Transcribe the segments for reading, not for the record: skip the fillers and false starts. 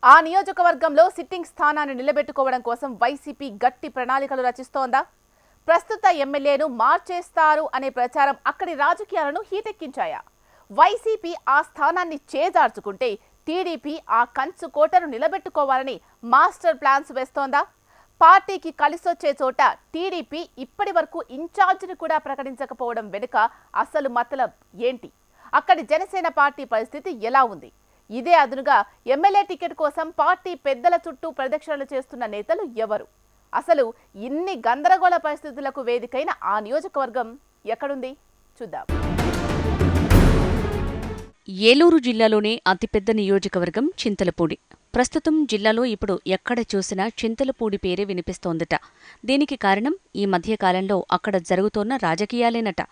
ఆ నియోజకవర్గంలో సిట్టింగ్ స్థానాన్ని నిలబెట్టుకోవడం కోసం వైసీపీ గట్టి ప్రణాళికలు రచిస్తోందా? ప్రస్తుత ఎమ్మెల్యేను మార్చేస్తారు అనే ప్రచారం అక్కడి రాజకీయాలను హీటెక్కించాయా? వైసీపీ ఆ స్థానాన్ని చేజార్చుకుంటే టీడీపీ ఆ కంచు కోటను నిలబెట్టుకోవాలని మాస్టర్ ప్లాన్స్ వేస్తోందా? పార్టీకి కలిసొచ్చే చోట టీడీపీ ఇప్పటి వరకు ఇన్ఛార్జిని కూడా ప్రకటించకపోవడం వెనుక అసలు మతలబ్ ఏంటి? అక్కడి జనసేన పార్టీ పరిస్థితి ఎలా ఉంది? ఇదే అదునుగా ఎమ్మెల్యే టికెట్ కోసం పార్టీ పెద్దల చుట్టూ ప్రదక్షిణలు చేస్తున్న నేతలు ఎవరు? అసలు ఇన్ని గందరగోళ పరిస్థితులకు వేదికైన ఆ నియోజకవర్గం ఎక్కడుంది? చూద్దాం. ఏలూరు జిల్లాలోనే అతిపెద్ద నియోజకవర్గం చింతలపూడి. ప్రస్తుతం జిల్లాలో ఇప్పుడు ఎక్కడ చూసినా చింతలపూడి పేరే వినిపిస్తోందట. దీనికి కారణం ఈ మధ్యకాలంలో అక్కడ జరుగుతోన్న రాజకీయాలేనట.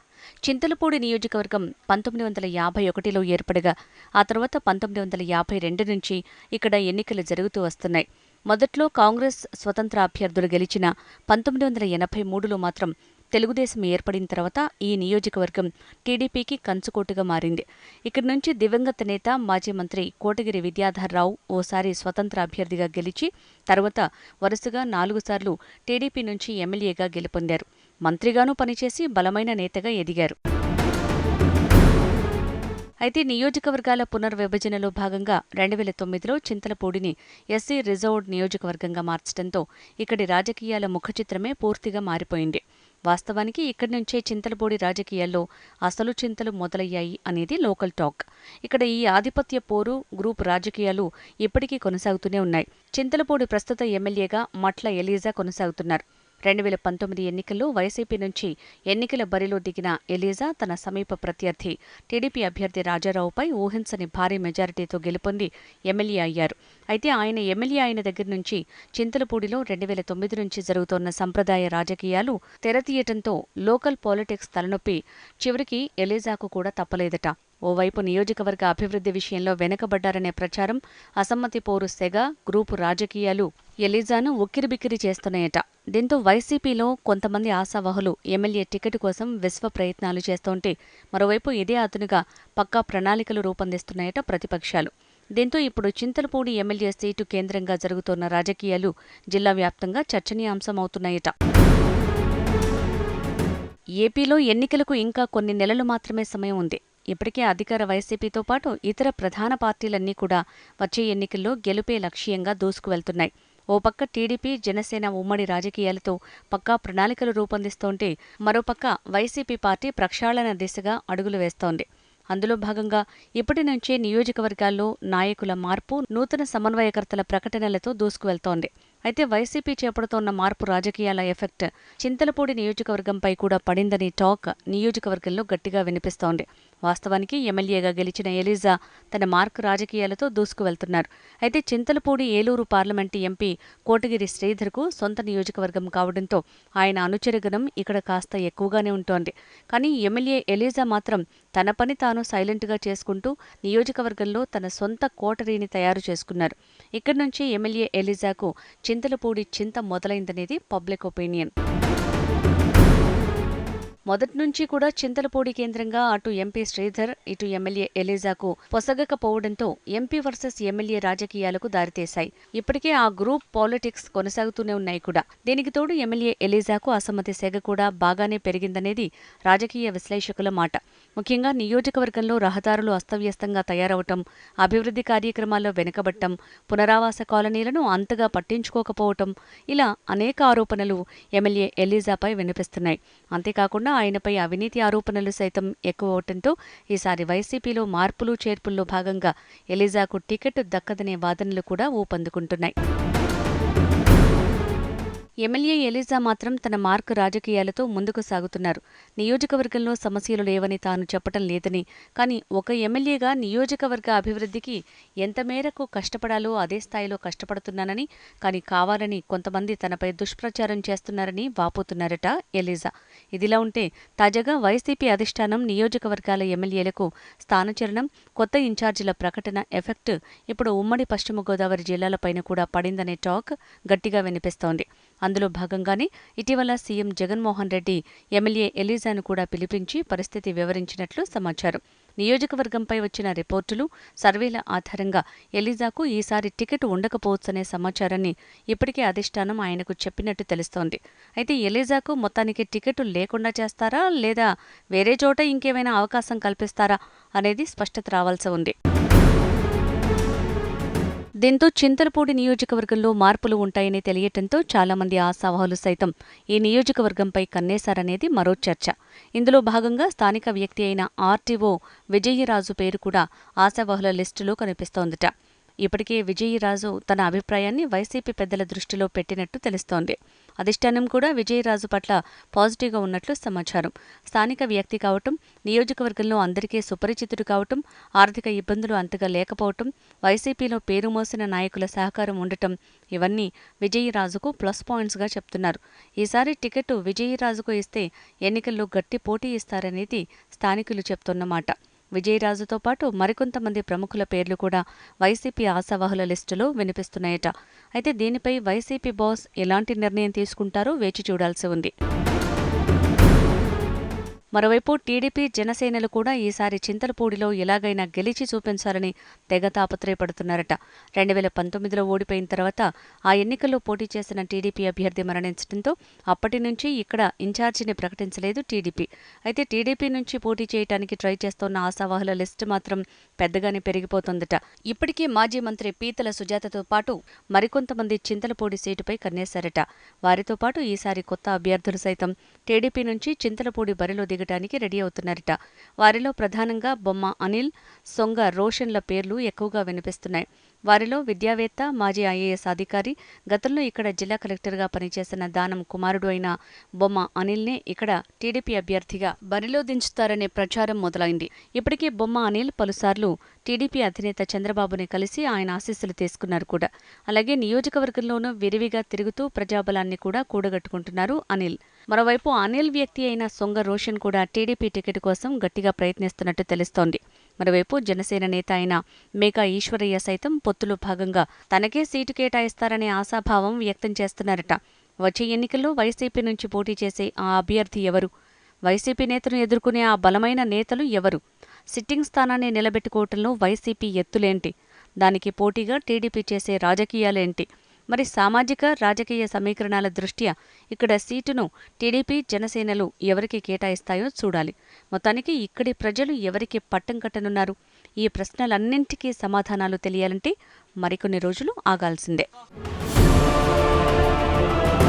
చింతలపూడి నియోజకవర్గం 1951లో ఏర్పడగా ఆ తర్వాత 1952 నుంచి ఇక్కడ ఎన్నికలు జరుగుతూ వస్తున్నాయి. మొదట్లో కాంగ్రెస్ స్వతంత్ర అభ్యర్థులు గెలిచిన 1983లో మాత్రం తెలుగుదేశం ఏర్పడిన తర్వాత ఈ నియోజకవర్గం టీడీపీకి కంచుకోటుగా మారింది. ఇక్కడి నుంచి దివంగత నేత మాజీ మంత్రి కోటగిరి విద్యాధర్రావు ఓసారి స్వతంత్ర అభ్యర్థిగా గెలిచి తర్వాత వరుసగా 4 సార్లు టీడీపీ నుంచి ఎమ్మెల్యేగా గెలుపొందారు. మంత్రిగానూ పనిచేసి బలమైన నేతగా ఎదిగారు. అయితే నియోజకవర్గాల పునర్విభజనలో భాగంగా 2009లో చింతలపూడిని ఎస్సీ రిజర్వ్డ్ నియోజకవర్గంగా మార్చడంతో ఇక్కడి రాజకీయాల ముఖచిత్రమే పూర్తిగా మారిపోయింది. వాస్తవానికి ఇక్కడి నుంచే చింతలపూడి రాజకీయాల్లో అసలు చింతలు మొదలయ్యాయి అనేది లోకల్ టాక్. ఇక్కడ ఈ ఆధిపత్య పోరు, గ్రూప్ రాజకీయాలు ఇప్పటికీ కొనసాగుతూనే ఉన్నాయి. చింతలపూడి ప్రస్తుత ఎమ్మెల్యేగా మట్ల ఎలీజా కొనసాగుతున్నారు. 2019 ఎన్నికల్లో వైసీపీ నుంచి ఎన్నికల బరిలో దిగిన ఎలీజా తన సమీప ప్రత్యర్థి టీడీపీ అభ్యర్థి రాజారావుపై ఊహించని భారీ మెజారిటీతో గెలుపొంది ఎమ్మెల్యే అయ్యారు. అయితే ఆయన ఎమ్మెల్యే అయిన దగ్గర నుంచి చింతలపూడిలో 2009 నుంచి జరుగుతోన్న సంప్రదాయ రాజకీయాలు తెరతీయటంతో లోకల్ పాలిటిక్స్ తలనొప్పి చివరికి ఎలీజాకు కూడా తప్పలేదట. ఓవైపు నియోజకవర్గ అభివృద్ధి విషయంలో వెనుకబడ్డారనే ప్రచారం, అసమ్మతి పోరు సెగ, గ్రూపు రాజకీయాలు ఎలీజాను ఉక్కిరిబిక్కిరి చేస్తున్నాయట. దీంతో వైసీపీలో కొంతమంది ఆశావహులు ఎమ్మెల్యే టికెట్ కోసం విశ్వ ప్రయత్నాలు చేస్తోంటే మరోవైపు ఇదే అతనుగా పక్కా ప్రణాళికలు రూపొందిస్తున్నాయట ప్రతిపక్షాలు. దీంతో ఇప్పుడు చింతలపూడి ఎమ్మెల్యే సీటు కేంద్రంగా జరుగుతోన్న రాజకీయాలు జిల్లా వ్యాప్తంగా చర్చనీయాంశమవుతున్నాయట. ఏపీలో ఎన్నికలకు ఇంకా కొన్ని నెలలు మాత్రమే సమయం ఉంది. ఇప్పటికే అధికార వైసీపీతో పాటు ఇతర ప్రధాన పార్టీలన్నీ కూడా వచ్చే ఎన్నికల్లో గెలుపే లక్ష్యంగా దూసుకువెళ్తున్నాయి. ఓ పక్క టీడీపీ, జనసేన ఉమ్మడి రాజకీయాలతో పక్కా ప్రణాళికలు రూపొందిస్తోంటే మరోపక్క వైసీపీ పార్టీ ప్రక్షాళన దిశగా అడుగులు వేస్తోంది. అందులో భాగంగా ఇప్పటి నుంచే నియోజకవర్గాల్లో నాయకుల మార్పు, నూతన సమన్వయకర్తల ప్రకటనలతో దూసుకువెళ్తోంది. అయితే వైసీపీ చేపడుతోన్న మార్పు రాజకీయాల ఎఫెక్ట్ చింతలపూడి నియోజకవర్గంపై కూడా పడిందని టాక్ నియోజకవర్గంలో గట్టిగా వినిపిస్తోంది. వాస్తవానికి ఎమ్మెల్యేగా గెలిచిన ఎలీజా తన మార్కు రాజకీయాలతో దూసుకువెళ్తున్నారు. అయితే చింతలపూడి ఏలూరు పార్లమెంటు ఎంపీ కోటగిరి శ్రీధర్కు సొంత నియోజకవర్గం కావడంతో ఆయన అనుచరగణం ఇక్కడ కాస్త ఎక్కువగానే ఉంటోంది. కానీ ఎమ్మెల్యే ఎలీజా మాత్రం తన పని తాను సైలెంట్గా చేసుకుంటూ నియోజకవర్గంలో తన సొంత కోటరీని తయారు చేసుకున్నారు. ఇక్కడి నుంచి ఎమ్మెల్యే ఎలీజాకు చింతలపూడి చింత మొదలైందనేది పబ్లిక్ ఒపీనియన్. మొదటి నుంచి కూడా చింతలపూడి కేంద్రంగా అటు ఎంపీ శ్రీధర్, ఇటు ఎమ్మెల్యే ఎలీజాకు పొసగకపోవడంతో ఎంపీ వర్సెస్ ఎమ్మెల్యే రాజకీయాలకు దారితీశాయి. ఇప్పటికే ఆ గ్రూప్ పాలిటిక్స్ కొనసాగుతూనే ఉన్నాయి కూడా. దీనికి తోడు ఎమ్మెల్యే ఎలీజాకు అసమ్మతి సెగ కూడా బాగానే పెరిగిందనేది రాజకీయ విశ్లేషకుల మాట. ముఖ్యంగా నియోజకవర్గంలో రహదారులు అస్తవ్యస్తంగా తయారవటం, అభివృద్ధి కార్యక్రమాల్లో వెనుకబట్టం, పునరావాస కాలనీలను అంతగా పట్టించుకోకపోవటం, ఇలా అనేక ఆరోపణలు ఎమ్మెల్యే ఎలీజాపై వినిపిస్తున్నాయి. అంతేకాకుండా ఆయనపై అవినీతి ఆరోపణలు సైతం ఎక్కువ అవటంతో ఈసారి వైసీపీలో మార్పులు చేర్పుల్లో భాగంగా ఎలీజాకు టికెట్ దక్కదనే వాదనలు కూడా ఊపందుకుంటున్నాయి. ఎమ్మెల్యే ఎలీజా మాత్రం తన మార్కు రాజకీయాలతో ముందుకు సాగుతున్నారు. నియోజకవర్గంలో సమస్యలు లేవని తాను చెప్పటం లేదని, కానీ ఒక ఎమ్మెల్యేగా నియోజకవర్గ అభివృద్ధికి ఎంత మేరకు కష్టపడాలో అదే స్థాయిలో కష్టపడుతున్నానని, కానీ కావాలని కొంతమంది తనపై దుష్ప్రచారం చేస్తున్నారని వాపోతున్నారట ఎలీజా. ఇదిలా ఉంటే తాజాగా వైసీపీ అధిష్టానం నియోజకవర్గాల ఎమ్మెల్యేలకు స్థానచలనం, కొత్త ఇన్ఛార్జీల ప్రకటన ఎఫెక్ట్ ఇప్పుడు ఉమ్మడి పశ్చిమ గోదావరి జిల్లాలపైన కూడా పడిందనే టాక్ గట్టిగా వినిపిస్తోంది. అందులో భాగంగానే ఇటీవల సీఎం జగన్మోహన్ రెడ్డి ఎమ్మెల్యే ఎలీజాను కూడా పిలిపించి పరిస్థితి వివరించినట్లు సమాచారం. నియోజకవర్గంపై వచ్చిన రిపోర్టులు, సర్వేల ఆధారంగా ఎలీజాకు ఈసారి టికెట్ ఉండకపోవచ్చనే సమాచారాన్ని ఇప్పటికే అధిష్టానం ఆయనకు చెప్పినట్టు తెలుస్తోంది. అయితే ఎలీజాకు మొత్తానికి టికెట్ లేకుండా చేస్తారా లేదా వేరే చోట ఇంకేమైనా అవకాశం కల్పిస్తారా అనేది స్పష్టత రావాల్సి ఉంది. దీంతో చింతలపూడి నియోజకవర్గంలో మార్పులు ఉంటాయని తెలియటంతో చాలామంది ఆశావహులు సైతం ఈ నియోజకవర్గంపై కన్నేశారనేది మరో చర్చ. ఇందులో భాగంగా స్థానిక వ్యక్తి అయిన ఆర్టీఓ విజయరాజు పేరు కూడా ఆశావహుల లిస్టులో కనిపిస్తోందట. ఇప్పటికే విజయరాజు తన అభిప్రాయాన్ని వైసీపీ పెద్దల దృష్టిలో పెట్టినట్టు తెలుస్తోంది. అధిష్టానం కూడా విజయరాజు పట్ల పాజిటివ్గా ఉన్నట్లు సమాచారం. స్థానిక వ్యక్తి కావటం, నియోజకవర్గంలో అందరికీ సుపరిచితుడు కావటం, ఆర్థిక ఇబ్బందులు అంతగా లేకపోవటం, వైసీపీలో పేరు మోసిన నాయకుల సహకారం ఉండటం ఇవన్నీ విజయరాజుకు ప్లస్ పాయింట్స్గా చెప్తున్నారు. ఈసారి టికెట్ విజయరాజుకు ఇస్తే ఎన్నికల్లో గట్టి పోటీ ఇస్తారనేది స్థానికులు చెప్తున్నమాట. విజయరాజుతో పాటు మరికొంతమంది ప్రముఖుల పేర్లు కూడా వైసీపీ ఆశావహుల లిస్టులో వినిపిస్తున్నాయట. అయితే దీనిపై వైసీపీ బాస్ ఎలాంటి నిర్ణయం తీసుకుంటారో వేచి చూడాల్సి ఉంది. మరోవైపు టీడీపీ, జనసేనలు కూడా ఈసారి చింతలపూడిలో ఎలాగైనా గెలిచి చూపించాలని తెగ తాపత్రయపడుతున్నారట. 2019లో ఓడిపోయిన తర్వాత ఆ ఎన్నికల్లో పోటీ చేసిన టీడీపీ అభ్యర్థి మరణించడంతో అప్పటి నుంచి ఇక్కడ ఇన్ఛార్జిని ప్రకటించలేదు టీడీపీ. అయితే టీడీపీ నుంచి పోటీ చేయడానికి ట్రై చేస్తోన్న ఆశావాహుల లిస్టు మాత్రం పెద్దగానే పెరిగిపోతోందట. ఇప్పటికీ మాజీ మంత్రి పీతల సుజాతతో పాటు మరికొంతమంది చింతలపూడి సీటుపై కన్నేశారట. వారితో పాటు ఈసారి కొత్త అభ్యర్థులు సైతం టీడీపీ నుంచి చింతలపూడి బరిలో దిగటానికి రెడీ అవుతున్నారట. వారిలో ప్రధానంగా బొమ్మ అనిల్, సొంగ రోషన్ల పేర్లు ఎక్కువగా వినిపిస్తున్నాయి. వారిలో విద్యావేత్త, మాజీ ఐఏఎస్ అధికారి, గతంలో ఇక్కడ జిల్లా కలెక్టర్గా పనిచేసిన దానం కుమారుడు అయిన బొమ్మ అనిల్నే ఇక్కడ టీడీపీ అభ్యర్థిగా బరిలో దించుతారనే ప్రచారం మొదలైంది. ఇప్పటికే బొమ్మ అనిల్ పలుసార్లు టీడీపీ అధినేత చంద్రబాబుని కలిసి ఆయన ఆశీస్సులు తీసుకున్నారు కూడా. అలాగే నియోజకవర్గంలోనూ విరివిగా తిరుగుతూ ప్రజాబలాన్ని కూడా కూడగట్టుకుంటున్నారు అనిల్. మరోవైపు అనిల్ వ్యక్తి అయిన సొంగ రోషన్ కూడా టీడీపీ టికెట్ కోసం గట్టిగా ప్రయత్నిస్తున్నట్టు తెలుస్తోంది. మరోవైపు జనసేన నేత అయిన మేకా ఈశ్వరయ్య సైతం పొత్తులో భాగంగా తనకే సీటు కేటాయిస్తారనే ఆశాభావం వ్యక్తం చేస్తున్నారట. వచ్చే ఎన్నికల్లో వైసీపీ నుంచి పోటీ చేసే ఆ అభ్యర్థి ఎవరు? వైసీపీ నేతను ఎదుర్కొనే ఆ బలమైన నేతలు ఎవరు? సిట్టింగ్ స్థానాన్ని నిలబెట్టుకోవటంలో వైసీపీ ఎత్తులేంటి? దానికి పోటీగా టీడీపీ చేసే రాజకీయాలేంటి? మరి సామాజిక, రాజకీయ సమీకరణాల దృష్ట్యా ఇక్కడ సీటును టీడీపీ, జనసేనలు ఎవరికి కేటాయిస్తాయో చూడాలి. మొత్తానికి ఇక్కడి ప్రజలు ఎవరికి పట్టం కట్టనున్నారు? ఈ ప్రశ్నలన్నింటికీ సమాధానాలు తెలియాలంటే మరికొన్ని రోజులు ఆగాల్సిందే.